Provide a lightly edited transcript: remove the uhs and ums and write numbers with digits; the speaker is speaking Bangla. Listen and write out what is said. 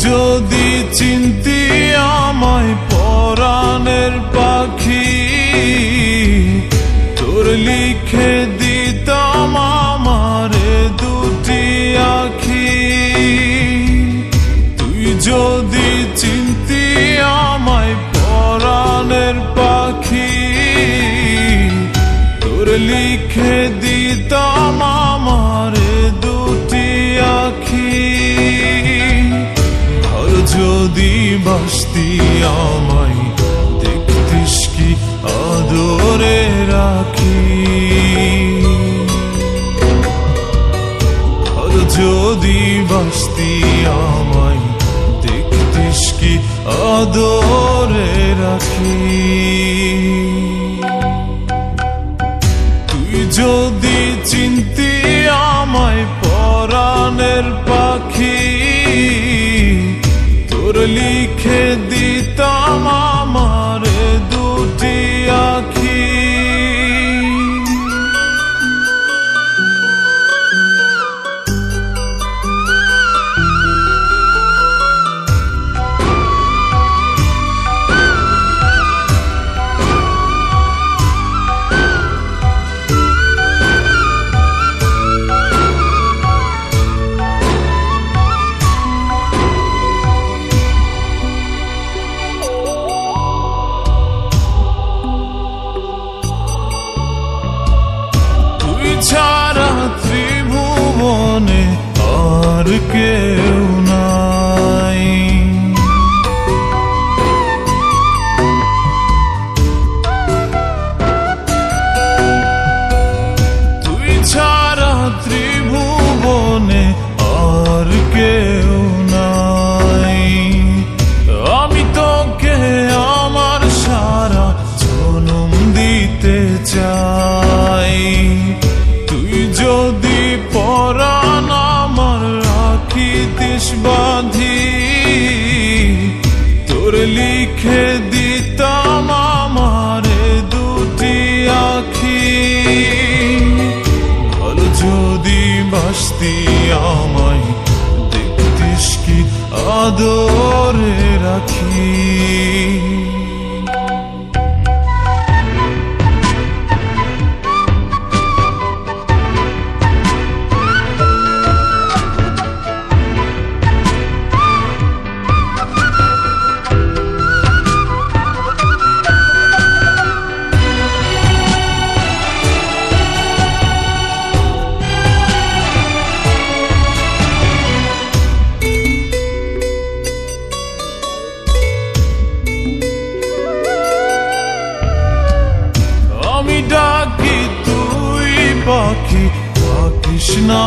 যদি চিনতি আমায় পরাণের পাখি, তোর লিখে দিতাম আমারে দুটি আখি। তুই যদি চিনতি আমায় পরাণের পাখি, তোর লিখে দিতাম আমারে দুটি আখি। আর যদি বাসতি আমায় দেখতিস কি আদরে রাখি। আর যদি বাসতি আমায় দেখতিস কি আদরে রাখি। তুই যদি চিনতি আমায় পরাণের পাখি, তোর লিখে দিতাম আমারে দুটি আখি। ছাড়া ত্রিভুবনে আর কেউ নাই। তুই ছাড়া ত্রিভুবনে আর কেউ নাই। আমি তোকে আমার সারা জনম দিতে চাই। তুই যদি পরাণ আমার রাখিতিস বাঁধি, তোর লিখে দিতাম আমারে দুটি আখি। আর যদি বাসতি আমায় দেখতিস কি আদরে রাখি। ডাকি তুই পাখি, ডাকিস না।